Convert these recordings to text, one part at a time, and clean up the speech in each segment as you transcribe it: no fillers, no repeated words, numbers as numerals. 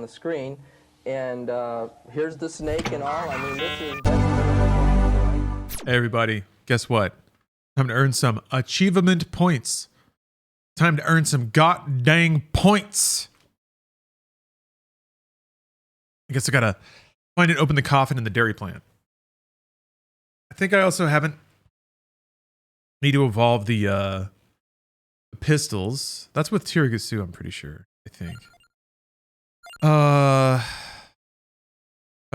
the screen, and here's the snake and all. I mean, this is definitely... Hey everybody, guess what? Time to earn some achievement points. Time to earn some god dang points. I guess I gotta find and open the coffin in the dairy plant. I think I also haven't need to evolve the pistols. That's with Tiragasu, I'm pretty sure. I think. Had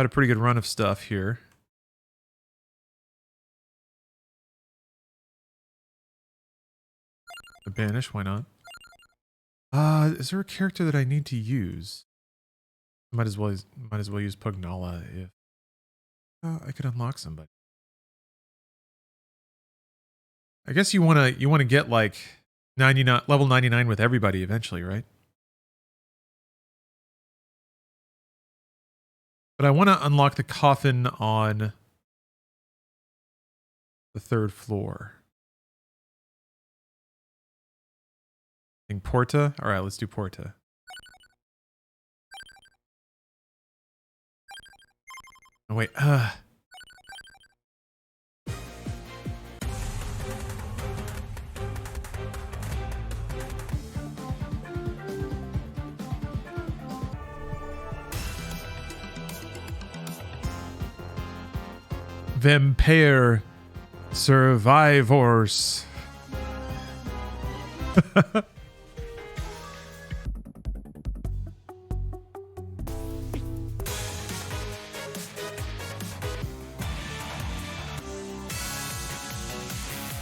a pretty good run of stuff here. Banish, why not? Is there a character that I need to use? Might as well use Pugnala if I could unlock somebody. I guess you wanna get like 99 level 99 with everybody eventually, right? But I want to unlock the coffin on the 3rd floor. I think Porta? Alright, let's do Porta. Oh wait, Vampire Survivors.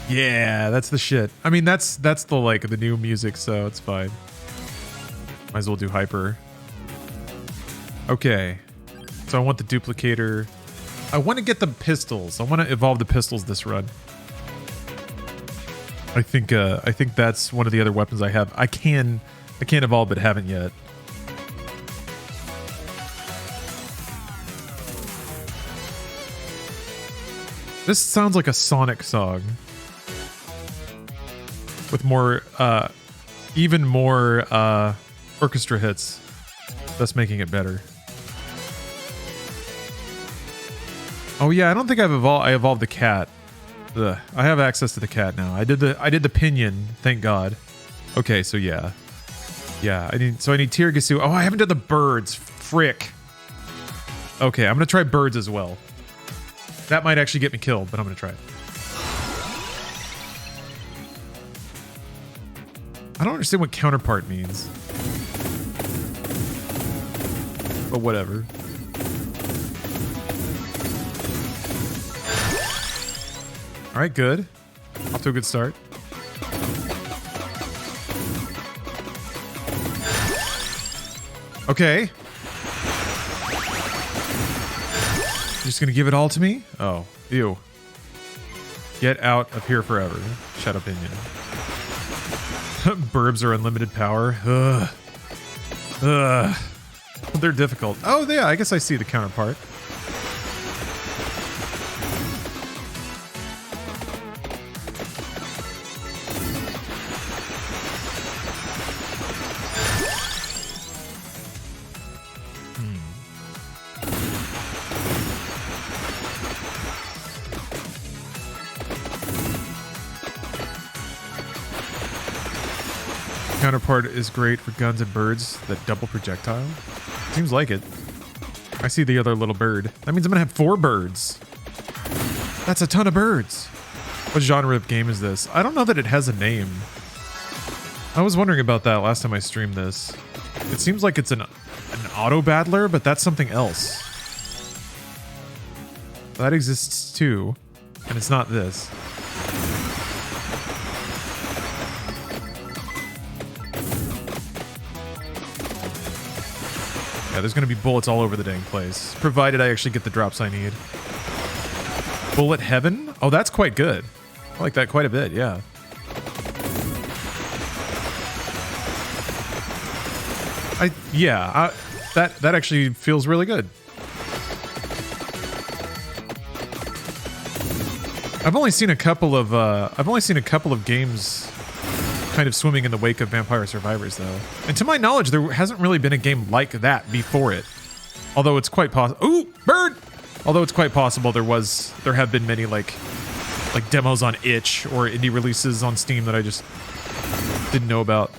Yeah, that's the shit. I mean, that's the like the new music, so it's fine. Might as well do hyper. Okay, so I want the duplicator. I want to get the pistols. I want to evolve the pistols this run. I think that's one of the other weapons I have. I can evolve, but haven't yet. This sounds like a Sonic song with more, even more orchestra hits. That's making it better. Oh yeah, I don't think I evolved the cat. Ugh, I have access to the cat now. I did the pinion, thank God. Okay, so yeah. Yeah, I need Tiragasu. Oh, I haven't done the birds. Frick. Okay, I'm gonna try birds as well. That might actually get me killed, but I'm gonna try it. I don't understand what counterpart means. But whatever. All right, good. Off to a good start. Okay. You're just gonna give it all to me? Oh, ew. Get out of here forever. Shut up, Opinion. Burbs are unlimited power. Ugh. Ugh. They're difficult. Oh, yeah, I guess I see the counterpart. Counterpart is great for guns and birds that double projectile. Seems like it. I see the other little bird. That means I'm gonna have 4 birds. That's a ton of birds. What genre of game is this? I don't know that it has a name. I was wondering about that last time I streamed this. It seems like it's an auto battler, but that's something else. That exists too, and it's not this. Yeah, there's gonna be bullets all over the dang place, provided I actually get the drops I need. Bullet Heaven? Oh, that's quite good. I like that quite a bit, yeah. That actually feels really good. I've only seen a couple of games kind of swimming in the wake of Vampire Survivors, though. And to my knowledge, there hasn't really been a game like that before it. Although it's quite possible. Ooh, bird! Although it's quite possible there have been many like demos on itch or indie releases on Steam that I just didn't know about.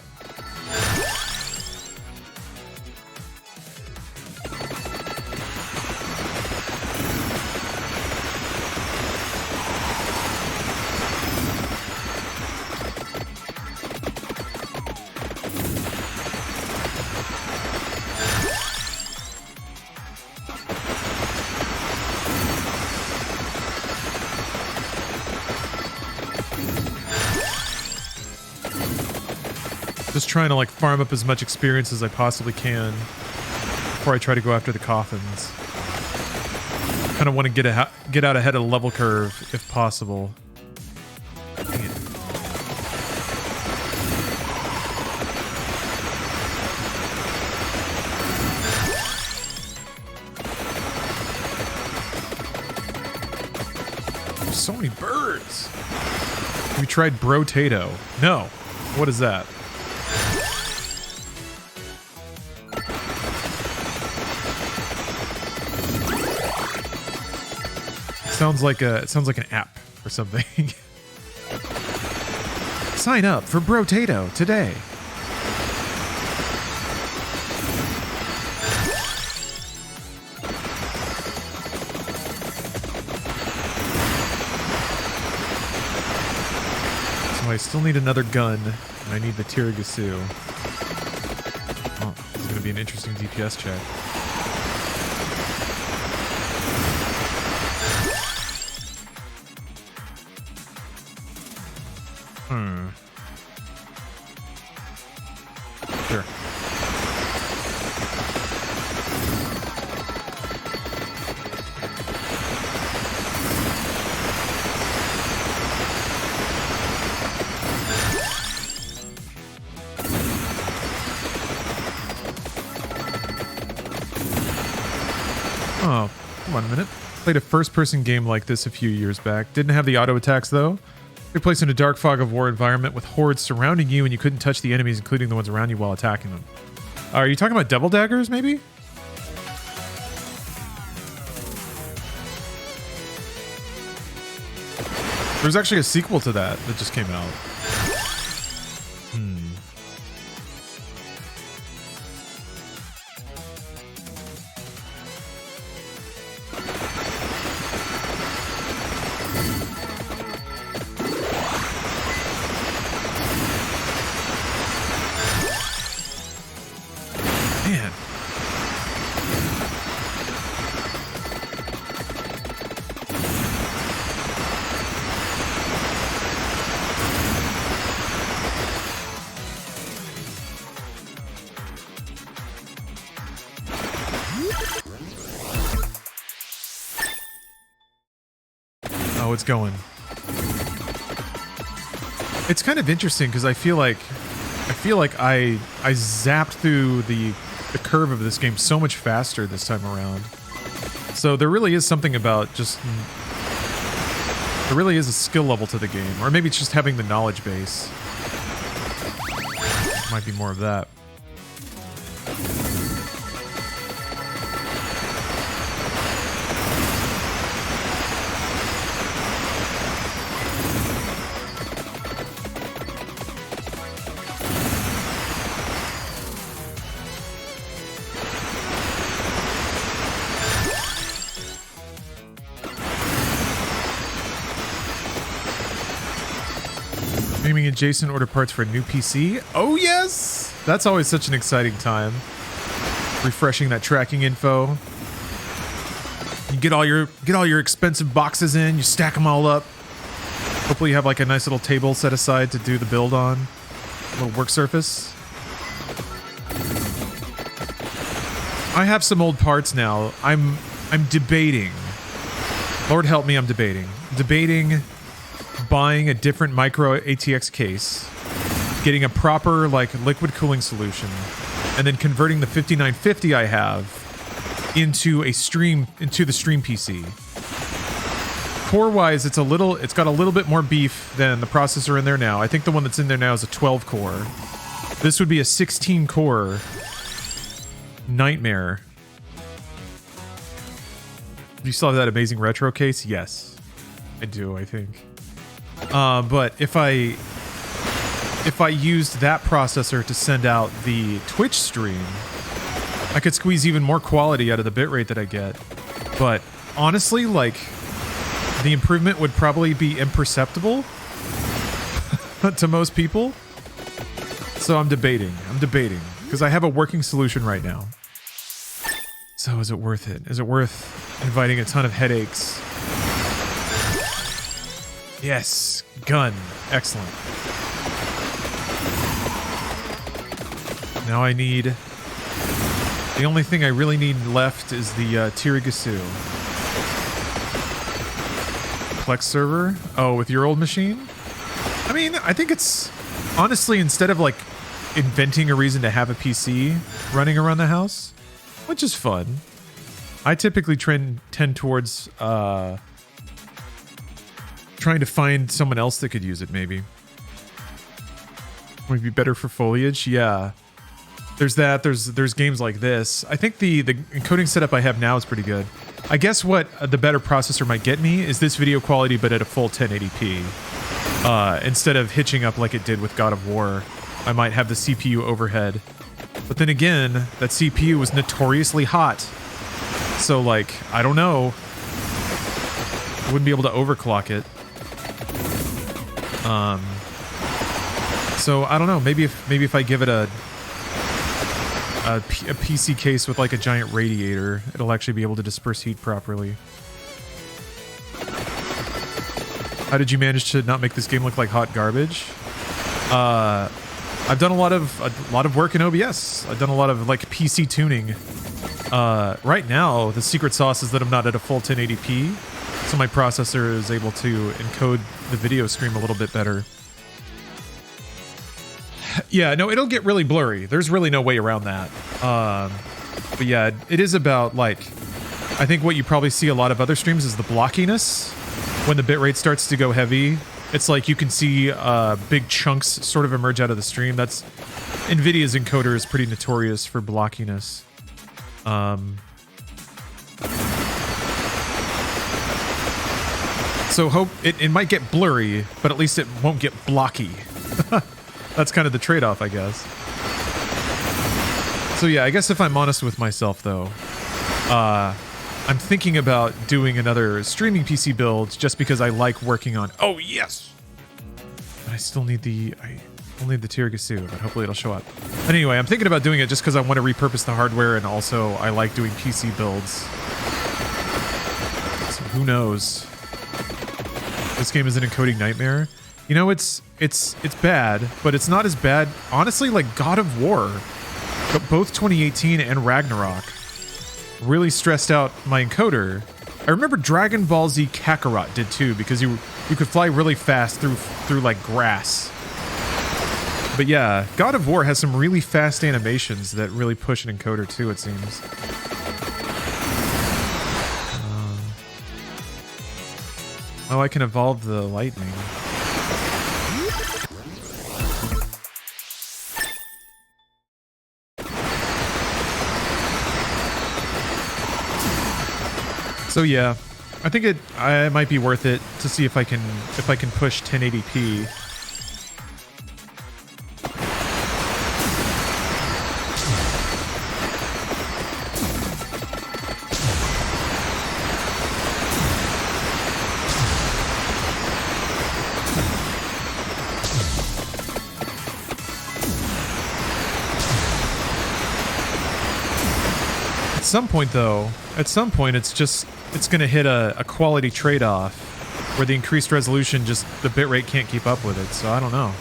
Just trying to like farm up as much experience as I possibly can before I try to go after the coffins. Kind of want to get out ahead of the level curve if possible. Dang it. There's so many birds. Have you tried Brotato? No. What is that? It sounds like an app or something. Sign up for Brotato today. So I still need another gun, and I need the Tiragasu. Oh, this is going to be an interesting DPS check. Sure. Oh, come on a minute. Played a first-person game like this a few years back. Didn't have the auto attacks though. Took place in a dark fog of war environment with hordes surrounding you and you couldn't touch the enemies, including the ones around you, while attacking them. Are you talking about Devil Daggers, maybe? There's actually a sequel to that just came out. Man. Oh, it's going. It's kind of interesting because I feel like I zapped through the curve of this game so much faster this time around. So there really is something about just... There really is a skill level to the game. Or maybe it's just having the knowledge base. Might be more of that. Gaming Adjacent order parts for a new PC. Oh yes! That's always such an exciting time. Refreshing that tracking info. You get all your expensive boxes in, you stack them all up. Hopefully you have like a nice little table set aside to do the build on. A little work surface. I have some old parts now. I'm debating. Lord help me, I'm debating. Buying a different micro ATX case, getting a proper like liquid cooling solution, and then converting the 5950 I have into the stream PC. core wise, it's got a little bit more beef than the processor in there now. I think the one that's in there now is a 12 core. This would be a 16 core nightmare. Do you still have that amazing retro case? Yes, I do, I think. But if I used that processor to send out the Twitch stream, I could squeeze even more quality out of the bitrate that I get. But honestly, like, the improvement would probably be imperceptible to most people. So I'm debating, because I have a working solution right now. So is it worth it? Is it worth inviting a ton of headaches? Yes, gun, excellent. Now I need... The only thing I really need left is the Tirigasu. Plex server? Oh, with your old machine? I mean, I think it's... Honestly, instead of, like, inventing a reason to have a PC running around the house, which is fun, I typically tend towards trying to find someone else that could use it, maybe. Would be better for foliage? Yeah. There's that. There's games like this. I think the encoding setup I have now is pretty good. I guess what the better processor might get me is this video quality, but at a full 1080p. Instead of hitching up like it did with God of War, I might have the CPU overhead. But then again, that CPU was notoriously hot. So, like, I don't know. I wouldn't be able to overclock it. So I don't know. Maybe if I give it a PC case with like a giant radiator, it'll actually be able to disperse heat properly. How did you manage to not make this game look like hot garbage? I've done a lot of work in OBS. I've done a lot of like PC tuning. Right now, the secret sauce is that I'm not at a full 1080p, so my processor is able to encode the video stream a little bit better. Yeah, no, it'll get really blurry. There's really no way around that. But yeah, it is about, like, I think what you probably see a lot of other streams is the blockiness. When the bitrate starts to go heavy, it's like you can see big chunks sort of emerge out of the stream. That's NVIDIA's encoder is pretty notorious for blockiness. So hope it might get blurry, but at least it won't get blocky. That's kind of the trade-off, I guess. So yeah, I guess if I'm honest with myself, though, I'm thinking about doing another streaming PC build just because I like working on... Oh, yes! But I still need the... I'll need the Tirigasu, but hopefully it'll show up. But anyway, I'm thinking about doing it just because I want to repurpose the hardware, and also I like doing PC builds. So who knows? This game is an encoding nightmare. You know, it's bad, but it's not as bad. Honestly, like God of War, but both 2018 and Ragnarok really stressed out my encoder. I remember Dragon Ball Z Kakarot did too, because you could fly really fast through like grass. But yeah, God of War has some really fast animations that really push an encoder too, it seems. Oh, I can evolve the lightning. So yeah, I think it might be worth it to see if I can push 1080p. At some point it's going to hit a quality trade-off where the increased resolution the bitrate can't keep up with it, so I don't know.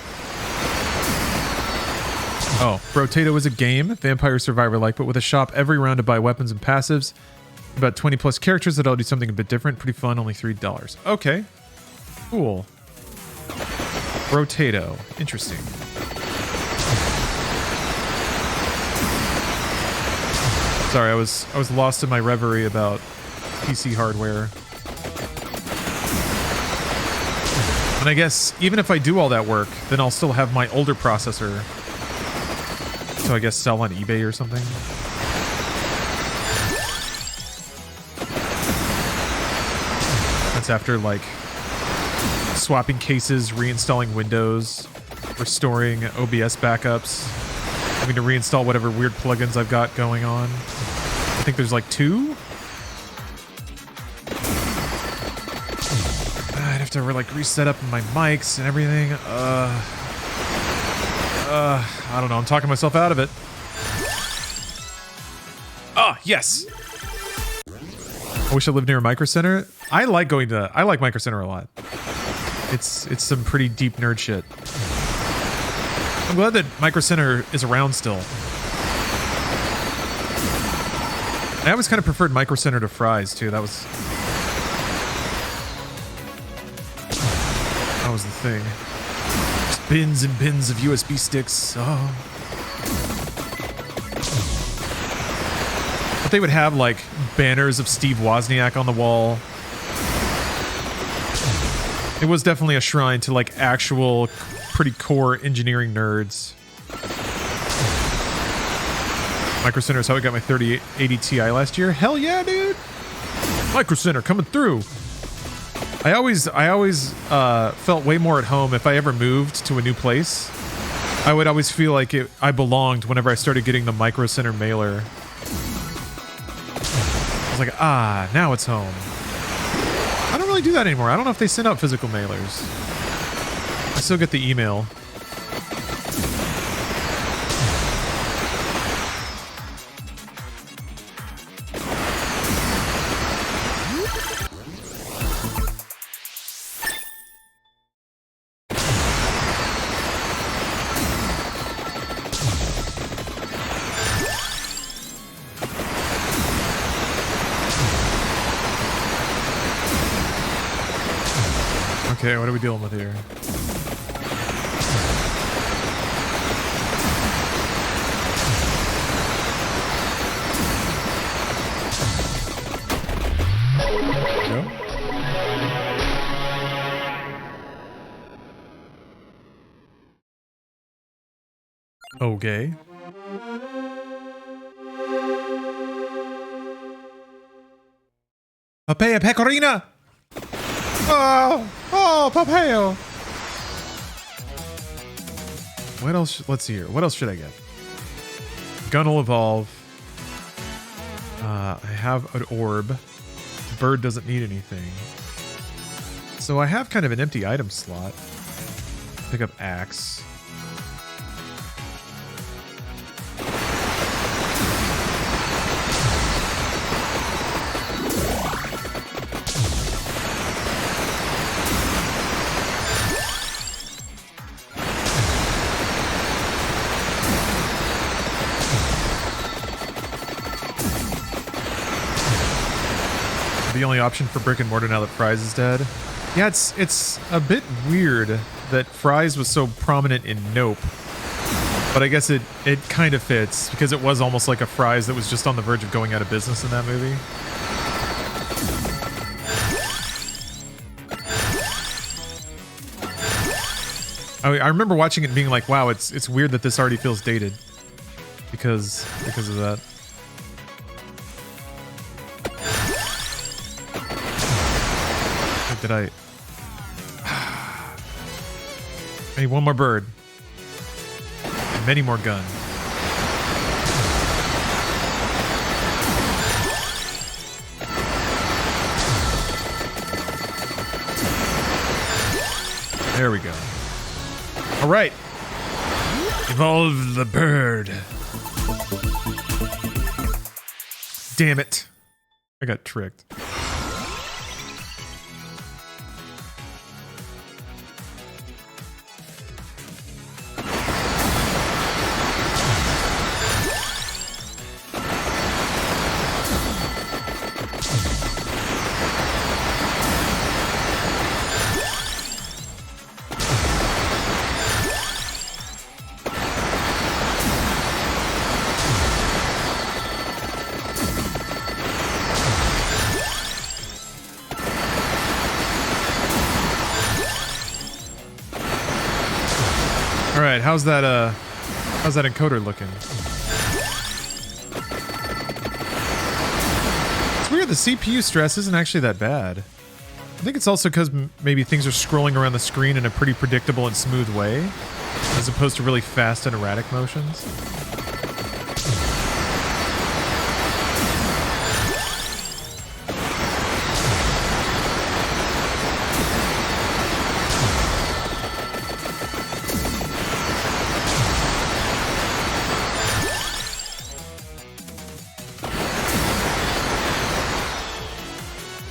Oh, Brotato is a game, Vampire Survivor-like, but with a shop every round to buy weapons and passives. About 20 plus characters that all do something a bit different. Pretty fun, only $3. Okay. Cool. Brotato. Interesting. Sorry, I was lost in my reverie about PC hardware. And I guess even if I do all that work, then I'll still have my older processor. So I guess sell on eBay or something. That's after like swapping cases, reinstalling Windows, restoring OBS backups, having to reinstall whatever weird plugins I've got going on. I think there's like 2. I'd have to like reset up my mics and everything. I don't know. I'm talking myself out of it. Ah, yes. I wish I lived near a Micro Center. I like Micro Center a lot. It's some pretty deep nerd shit. I'm glad that Micro Center is around still. I always kind of preferred Micro Center to Fry's too. That was the thing. Just bins and bins of USB sticks. Oh. But they would have like banners of Steve Wozniak on the wall. It was definitely a shrine to like actual pretty core engineering nerds. Micro Center is how I got my 3080 Ti last year. Hell yeah, dude! Micro Center coming through. I always felt way more at home if I ever moved to a new place. I would always feel like I belonged whenever I started getting the Micro Center mailer. I was like, ah, now it's home. I don't really do that anymore. I don't know if they send out physical mailers. I still get the email. Okay, what are we dealing with here? Go. Okay. Papaya pecorina! Oh, papaya! What else? Let's see here. What else should I get? Gun will evolve. I have an orb. Bird doesn't need anything. So I have kind of an empty item slot. Pick up axe. The only option for brick and mortar now that Fry's is dead. Yeah, it's a bit weird that Fry's was so prominent in Nope. But I guess it kind of fits because it was almost like a Fry's that was just on the verge of going out of business in that movie. I remember watching it and being like, wow, it's weird that this already feels dated because of that. Did I need one more bird and many more gun. There we go. All right. Evolve the bird. Damn it. I got tricked. right, how's that encoder looking? It's weird, the CPU stress isn't actually that bad. I think it's also because maybe things are scrolling around the screen in a pretty predictable and smooth way, as opposed to really fast and erratic motions.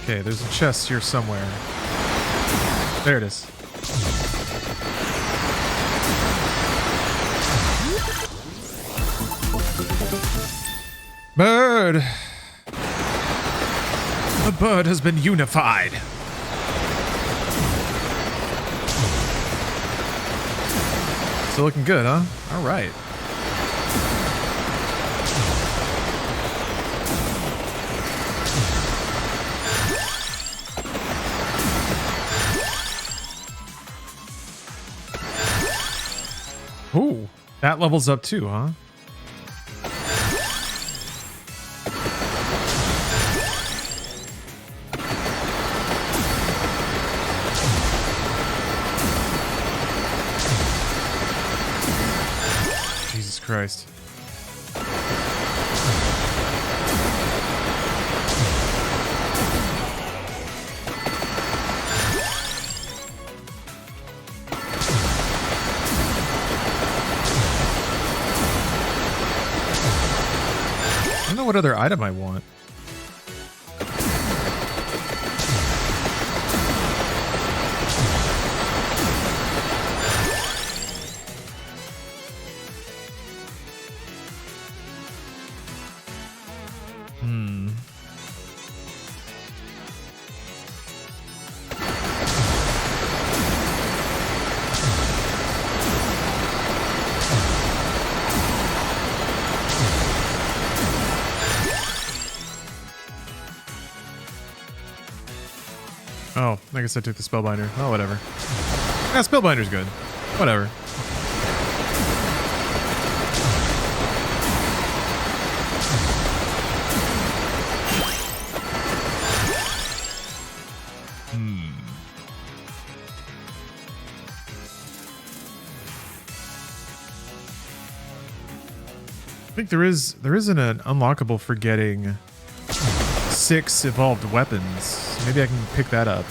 Okay, there's a chest here somewhere. There it is. Bird! The bird has been unified. Still looking good, huh? All right. Ooh, that levels up too, huh? Jesus Christ. I don't know what other item I want. Oh, I guess I took the Spellbinder. Oh, whatever. Yeah, Spellbinder's good. Whatever. I think there isn't an unlockable for getting 6 evolved weapons. Maybe I can pick that up.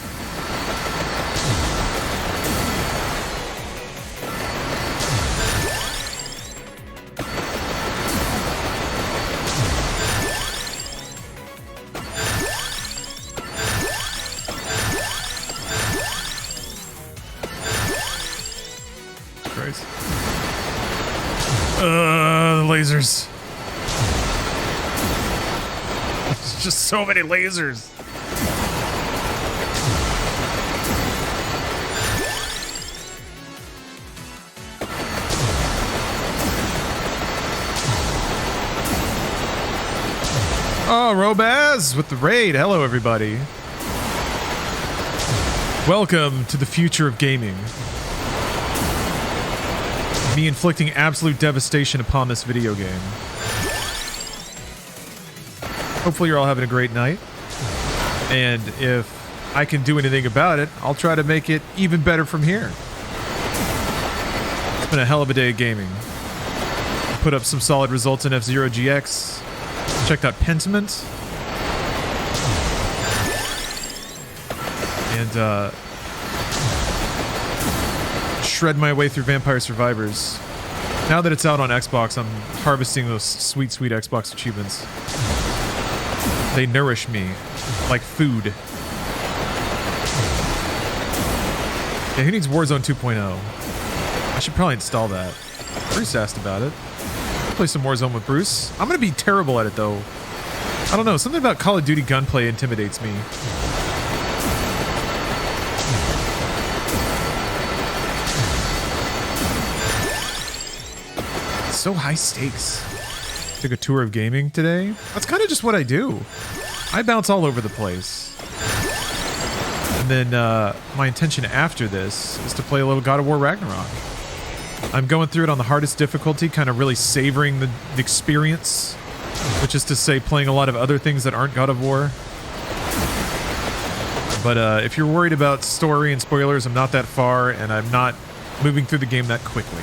Christ. The lasers. There's just so many lasers. Oh, Robaz with the raid. Hello, everybody. Welcome to the future of gaming. Me inflicting absolute devastation upon this video game. Hopefully you're all having a great night. And if I can do anything about it, I'll try to make it even better from here. It's been a hell of a day of gaming. Put up some solid results in F-Zero GX. Checked out Pentiment. And shred my way through Vampire Survivors. Now that it's out on Xbox, I'm harvesting those sweet, sweet Xbox achievements. They nourish me like food. Yeah, who needs Warzone 2.0? I should probably install that. Bruce asked about it. Play some Warzone with Bruce. I'm gonna be terrible at it though. I don't know, something about Call of Duty gunplay intimidates me. It's so high stakes. Took a tour of gaming today. That's kind of just what I do. I bounce all over the place. And then my intention after this is to play a little God of War Ragnarok. I'm going through it on the hardest difficulty, kind of really savoring the experience, which is to say playing a lot of other things that aren't God of War. But if you're worried about story and spoilers, I'm not that far, and I'm not moving through the game that quickly.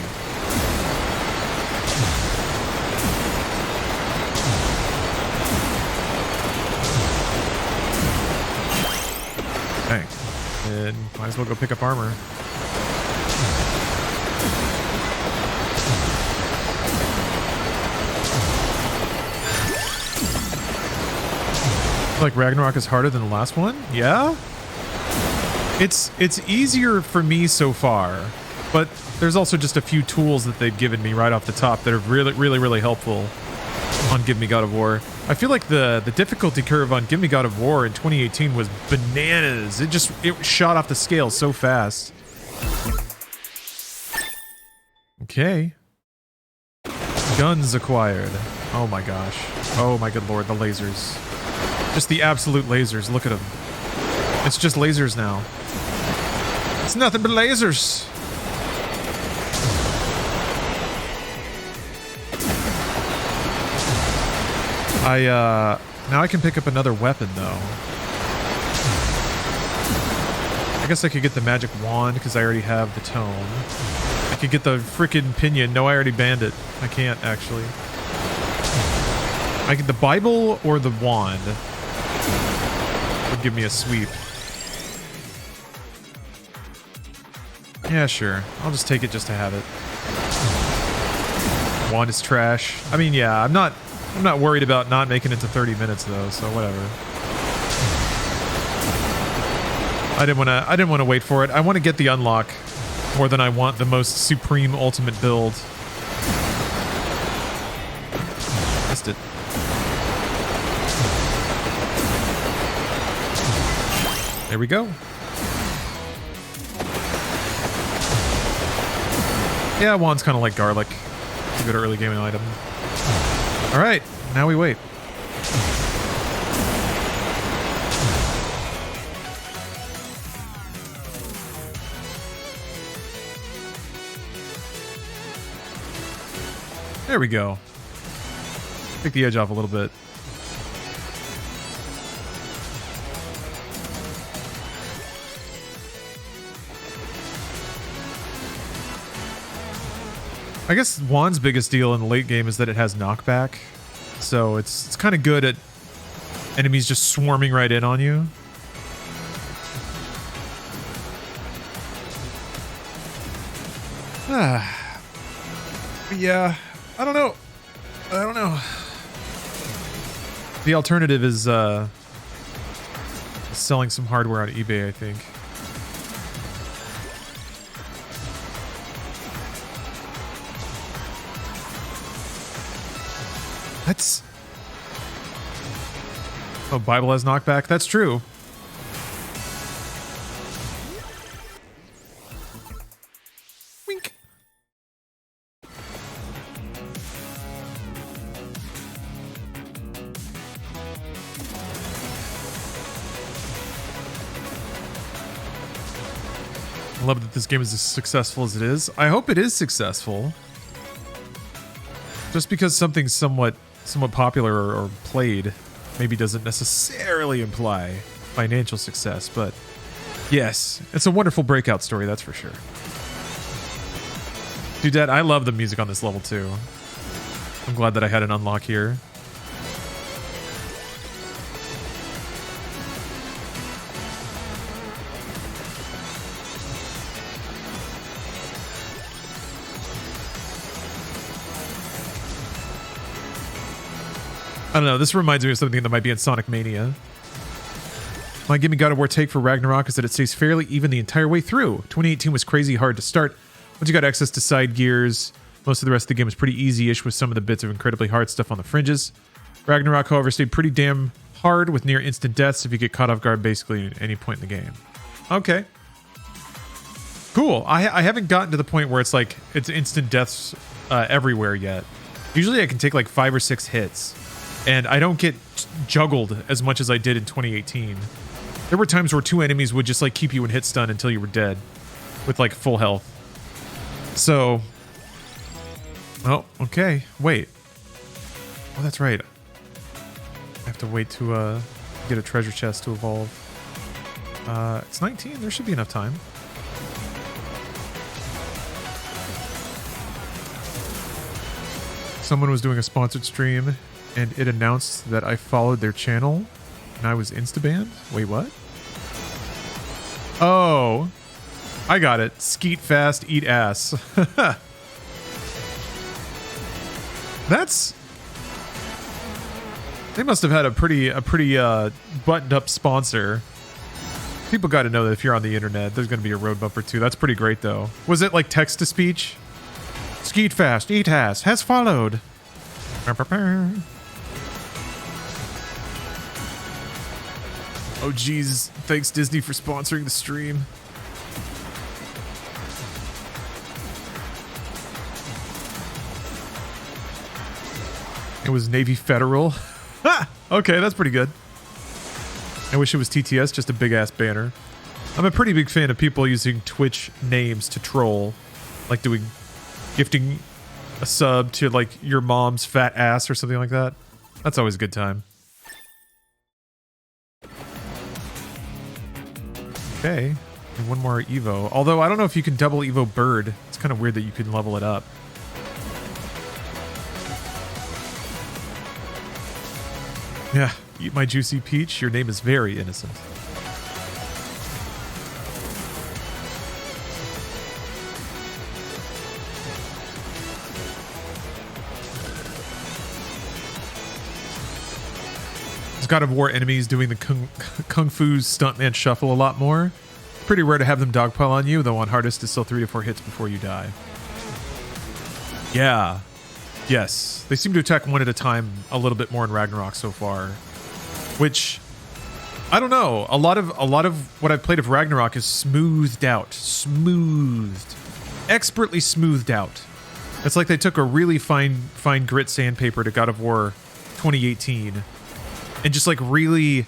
Okay. And might as well go pick up armor. Like Ragnarok is harder than the last one? Yeah? It's easier for me so far, but there's also just a few tools that they've given me right off the top that are really helpful on Give Me God of War. I feel like the difficulty curve on Give Me God of War in 2018 was bananas. It shot off the scale so fast. Okay. Guns acquired. Oh my gosh. Oh my good lord, the lasers. Just the absolute lasers. Look at them. It's just lasers now. It's nothing but lasers. Now I can pick up another weapon though. I guess I could get the magic wand because I already have the tome. I could get the frickin' pinion. No, I already banned it. I can't actually. I get the Bible or the wand. Would give me a sweep. Yeah, sure. I'll just take it just to have it. Wand is trash. I mean, yeah, I'm not worried about not making it to 30 minutes though, so whatever. I didn't want to wait for it. I want to get the unlock more than I want the most supreme ultimate build. Missed it. There we go. Yeah, wand's kind of like garlic. It's a good early gaming item. All right, now we wait. There we go. Take the edge off a little bit. I guess Wand's biggest deal in the late game is that it has knockback. So it's kind of good at enemies just swarming right in on you. Yeah, I don't know. The alternative is selling some hardware on eBay, I think. That's... Oh, Bible has knockback? That's true. Wink. I love that this game is as successful as it is. I hope it is successful. Just because something's somewhat popular or played maybe doesn't necessarily imply financial success, but yes, it's a wonderful breakout story, that's for sure. Dude, Dad, I love the music on this level too. I'm glad that I had an unlock here. I don't know, this reminds me of something that might be in Sonic Mania. My Give Me God of War take for Ragnarok is that it stays fairly even the entire way through. 2018 was crazy hard to start. Once you got access to side gears, most of the rest of the game was pretty easy-ish with some of the bits of incredibly hard stuff on the fringes. Ragnarok, however, stayed pretty damn hard with near instant deaths if you get caught off guard basically at any point in the game. Okay. Cool. I haven't gotten to the point where it's like, it's instant deaths everywhere yet. Usually I can take like 5 or 6 hits. And I don't get juggled as much as I did in 2018. There were times where 2 enemies would just like keep you in hit stun until you were dead with like full health. So Oh, okay. Wait. Oh, that's right. I have to wait to get a treasure chest to evolve. It's 19. There should be enough time. Someone was doing a sponsored stream and it announced that I followed their channel and I was insta-banned. Wait, what? Oh, I got it. Skeet fast, eat ass. That's... They must have had a pretty buttoned up sponsor. People got to know that if you're on the internet, there's going to be a road bumper too. That's pretty great though. Was it like text to speech? Skeet fast, eat ass, has followed. Oh geez, thanks Disney for sponsoring the stream. It was Navy Federal. Okay, that's pretty good. I wish it was TTS, just a big ass banner. I'm a pretty big fan of people using Twitch names to troll, like gifting a sub to like your mom's fat ass or something like that. That's always a good time. Okay, and one more Evo. Although I don't know if you can double Evo Bird. It's kind of weird that you can level it up. Yeah, eat my juicy peach. Your name is very innocent. God of War enemies doing the Kung Fu stuntman shuffle a lot more. Pretty rare to have them dogpile on you, though on hardest it's still 3 to 4 hits before you die. Yeah. Yes. They seem to attack one at a time a little bit more in Ragnarok so far. Which, I don't know. A lot of what I've played of Ragnarok is smoothed out. Smoothed. Expertly smoothed out. It's like they took a really fine grit sandpaper to God of War 2018 and just like really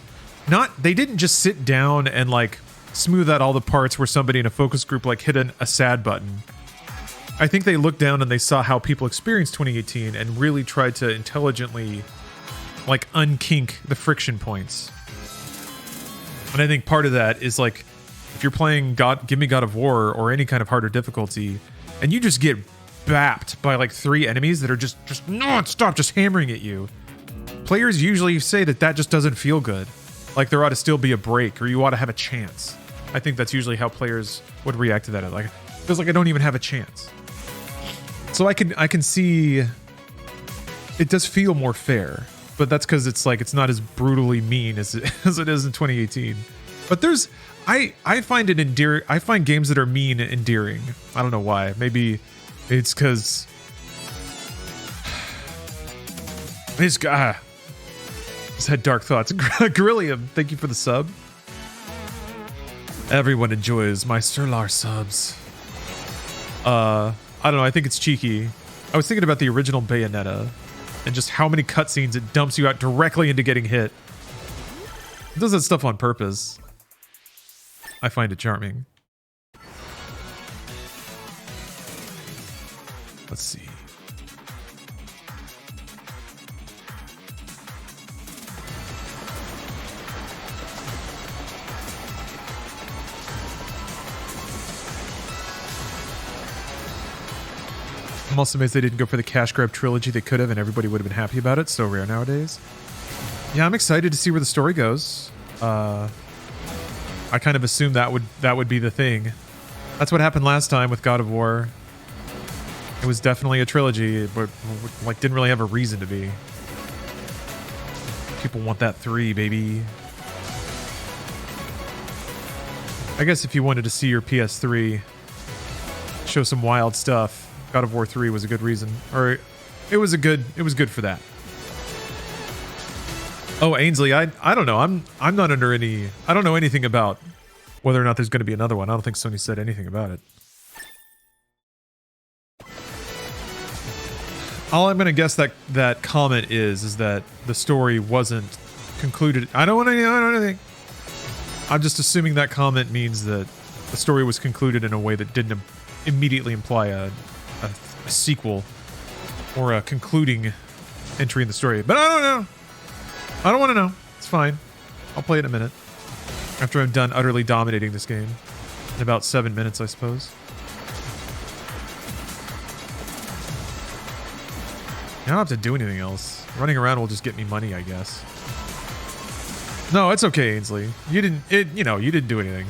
they didn't just sit down and like smooth out all the parts where somebody in a focus group like hit a sad button. I think they looked down and they saw how people experienced 2018 and really tried to intelligently like unkink the friction points. And I think part of that is like if you're playing Give Me God of War or any kind of harder difficulty and you just get bapped by like 3 enemies that are just non-stop just hammering at you. Players usually say that just doesn't feel good. Like there ought to still be a break or you ought to have a chance. I think that's usually how players would react to that. Like, it feels like I don't even have a chance. So I can see it does feel more fair, but that's because it's like it's not as brutally mean as it is in 2018. But I find it endearing. I find games that are mean endearing. I don't know why. Maybe it's because this guy. Just had dark thoughts. Grillium, thank you for the sub. Everyone enjoys my Sirlar subs. I don't know, I think it's cheeky. I was thinking about the original Bayonetta and just how many cutscenes it dumps you out directly into getting hit. It does that stuff on purpose. I find it charming. Let's see. I'm also amazed they didn't go for the cash grab trilogy. They could have, and everybody would have been happy about it. So rare nowadays. Yeah, I'm excited to see where the story goes. I kind of assumed that would be the thing. That's what happened last time with God of War. It was definitely a trilogy, but like didn't really have a reason to be. People want that 3, baby. I guess if you wanted to see your PS3 show some wild stuff, God of War 3 was a good reason, or it was good for that. Oh, Ainsley, I don't know. I'm not under any. I don't know anything about whether or not there's going to be another one. I don't think Sony said anything about it. All I'm going to guess that comment is that the story wasn't concluded. I don't know anything. I'm just assuming that comment means that the story was concluded in a way that didn't immediately imply a sequel. or a concluding entry in the story. But I don't know. I don't want to know. It's fine. I'll play it in a minute. After I'm done utterly dominating this game. In about 7 minutes, I suppose. I don't have to do anything else. Running around will just get me money, I guess. No, it's okay, Ainsley. You didn't do anything.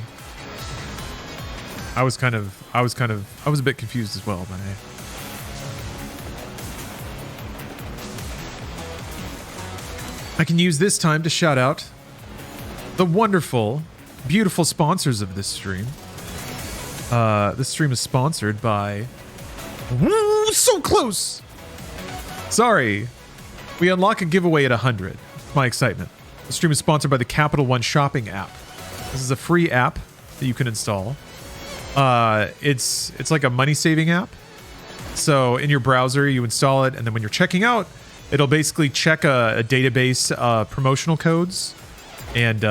I was a bit confused as well, but hey. I can use this time to shout out the wonderful, beautiful sponsors of this stream. This stream is sponsored by... Woo, so close! Sorry. We unlock a giveaway at 100. My excitement. The stream is sponsored by the Capital One shopping app. This is a free app that you can install. It's like a money-saving app. So in your browser, you install it, and then when you're checking out, it'll basically check a database, promotional codes, and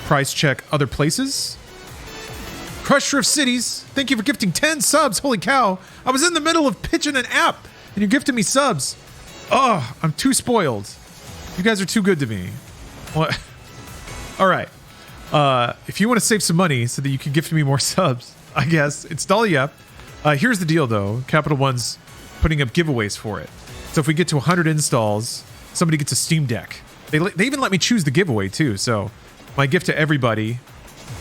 price check other places. Crusher of Cities, thank you for gifting 10 subs. Holy cow. I was in the middle of pitching an app, and you gifted me subs. Oh, I'm too spoiled. You guys are too good to me. What? All right. If you want to save some money so that you can gift me more subs, I guess, install the app. Here's the deal, though. Capital One's putting up giveaways for it. So if we get to 100 installs, somebody gets a Steam Deck. They even let me choose the giveaway, too. So my gift to everybody,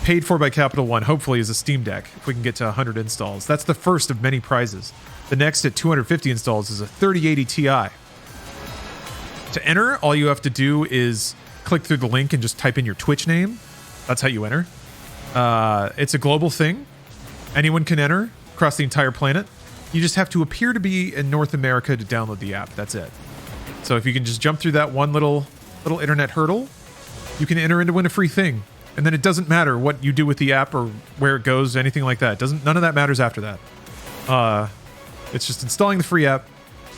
paid for by Capital One, hopefully is a Steam Deck if we can get to 100 installs. That's the first of many prizes. The next at 250 installs is a 3080 Ti. To enter, all you have to do is click through the link and just type in your Twitch name. That's how you enter. It's a global thing. Anyone can enter across the entire planet. You just have to appear to be in North America to download the app. That's it. So if you can just jump through that one little internet hurdle, you can enter and win a free thing. And then it doesn't matter what you do with the app or where it goes, anything like that. None of that matters after that. It's just installing the free app,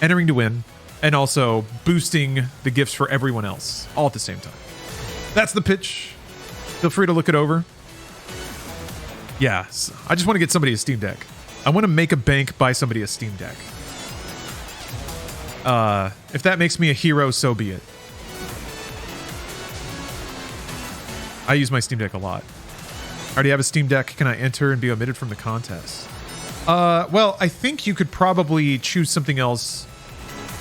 entering to win, and also boosting the gifts for everyone else all at the same time. That's the pitch. Feel free to look it over. Yeah, I just want to get somebody a Steam Deck. I want to make a bank, buy somebody a Steam Deck. If that makes me a hero, so be it. I use my Steam Deck a lot. I already have a Steam Deck. Can I enter and be omitted from the contest? Well, I think you could probably choose something else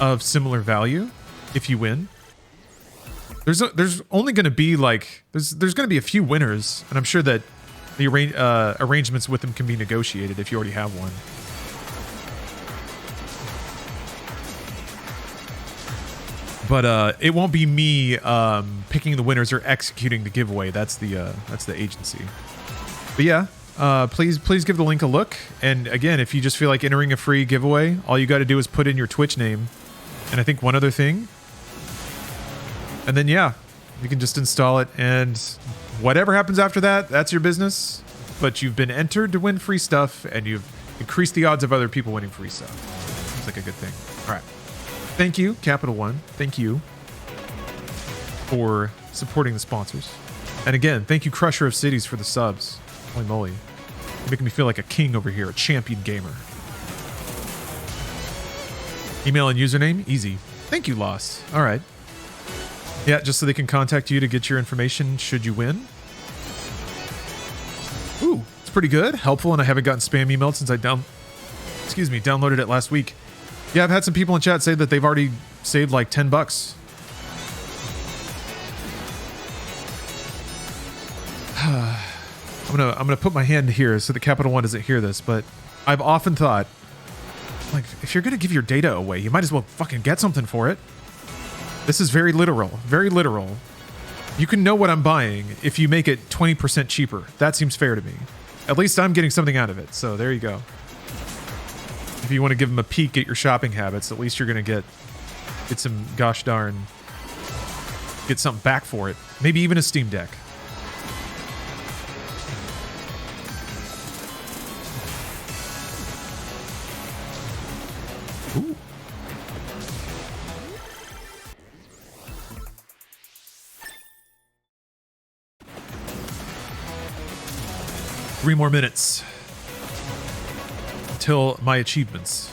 of similar value if you win. There's only going to be like there's going to be a few winners, and I'm sure that the arrangements with them can be negotiated if you already have one. But it won't be me picking the winners or executing the giveaway. That's the agency. But yeah, please give the link a look. And again, if you just feel like entering a free giveaway, all you got to do is put in your Twitch name, and I think one other thing. And then yeah, you can just install it, and whatever happens after that, that's your business. But you've been entered to win free stuff, and you've increased the odds of other people winning free stuff. Seems like a good thing. All right. Thank you, Capital One. Thank you for supporting the sponsors. And again, thank you, Crusher of Cities, for the subs. Holy moly. You're making me feel like a king over here, a champion gamer. Email and username? Easy. Thank you, Lost. All right. Yeah, just so they can contact you to get your information should you win. Ooh, it's pretty good. Helpful, and I haven't gotten spam emailed since I downloaded it last week. Yeah, I've had some people in chat say that they've already saved like $10. I'm gonna put my hand here so that Capital One doesn't hear this, but I've often thought, like, if you're gonna give your data away, you might as well fucking get something for it. This is very literal, very literal. You can know what I'm buying if you make it 20% cheaper. That seems fair to me. At least I'm getting something out of it, so there you go. If you want to give them a peek at your shopping habits, at least you're going to get some gosh darn, get something back for it. Maybe even a Steam Deck. Ooh. Three more minutes. Till my achievements.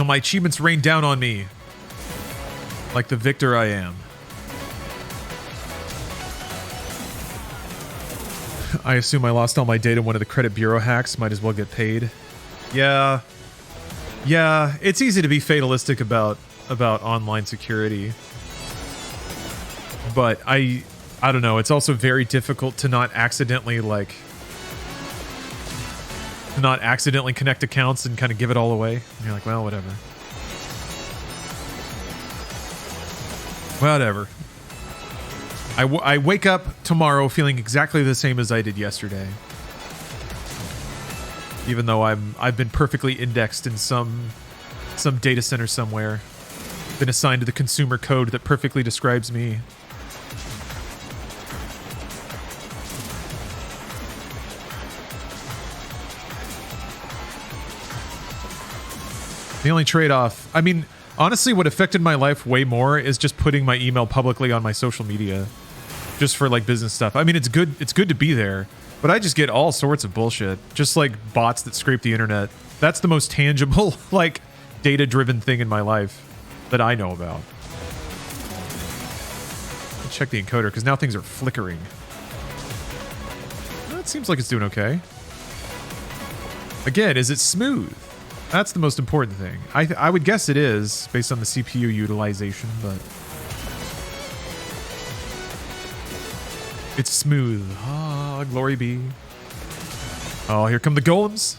till my achievements rain down on me. Like the victor I am. I assume I lost all my data in one of the credit bureau hacks. Might as well get paid. Yeah. Yeah, it's easy to be fatalistic about online security. But I don't know, it's also very difficult to not accidentally connect accounts and kind of give it all away. And you're like, well, whatever. Whatever. I wake up tomorrow feeling exactly the same as I did yesterday. Even though I've been perfectly indexed in some data center somewhere. Been assigned to the consumer code that perfectly describes me. The only trade-off, I mean, honestly, what affected my life way more is just putting my email publicly on my social media, just for like business stuff. I mean, it's good to be there, but I just get all sorts of bullshit, just like bots that scrape the internet. That's the most tangible, like, data-driven thing in my life that I know about. Let's check the encoder, because now things are flickering. That seems like it's doing okay. Again, is it smooth? That's the most important thing. I would guess it is, based on the CPU utilization, but... it's smooth. Ah, glory be. Oh, here come the golems.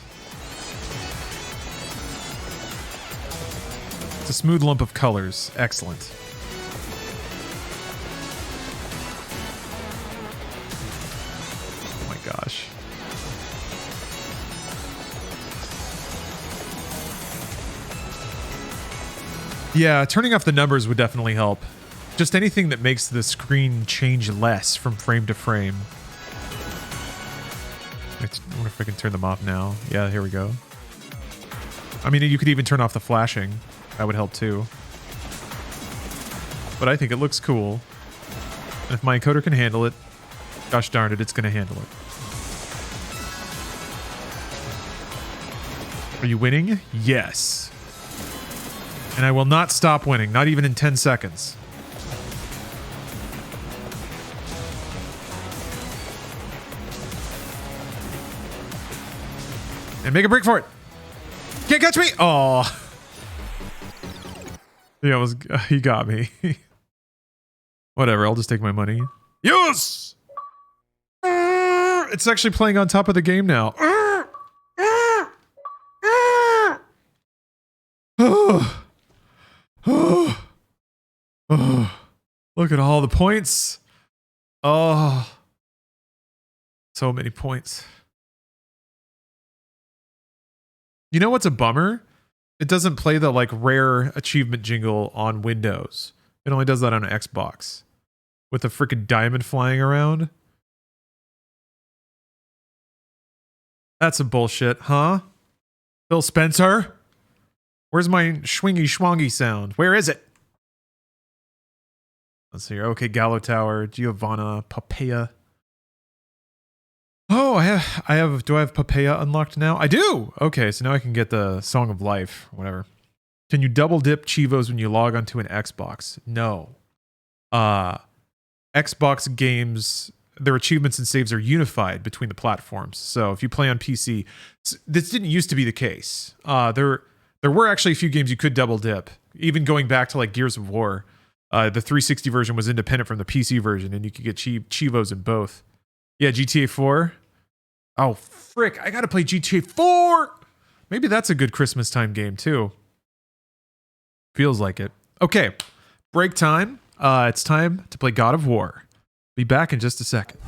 It's a smooth lump of colors. Excellent. Oh my gosh. Yeah, turning off the numbers would definitely help. Just anything that makes the screen change less from frame to frame. I wonder if I can turn them off now. Yeah, here we go. I mean, you could even turn off the flashing. That would help too. But I think it looks cool. And if my encoder can handle it, gosh darn it, it's going to handle it. Are you winning? Yes. And I will not stop winning, not even in 10 seconds. And make a break for it. Can't catch me. Oh. Yeah, he got me. Whatever, I'll just take my money. Yes! It's actually playing on top of the game now. Look at all the points. Oh. So many points. You know what's a bummer? It doesn't play the like rare achievement jingle on Windows. It only does that on Xbox. With a freaking diamond flying around. That's some bullshit, huh? Phil Spencer? Where's my schwingy schwangy sound? Where is it? Let's see here. Okay, Gallo Tower, Giovanna, Papaya. Oh, I have, do I have Papaya unlocked now? I do! Okay, so now I can get the Song of Life, whatever. Can you double dip Chivos when you log onto an Xbox? No. Xbox games, their achievements and saves are unified between the platforms. So if you play on PC, this didn't used to be the case. There were actually a few games you could double dip, even going back to like Gears of War. The 360 version was independent from the PC version, and you could get Chivos in both. Yeah, GTA 4. Oh, frick. I gotta play GTA 4! Maybe that's a good Christmas time game, too. Feels like it. Okay, break time. It's time to play God of War. Be back in just a second.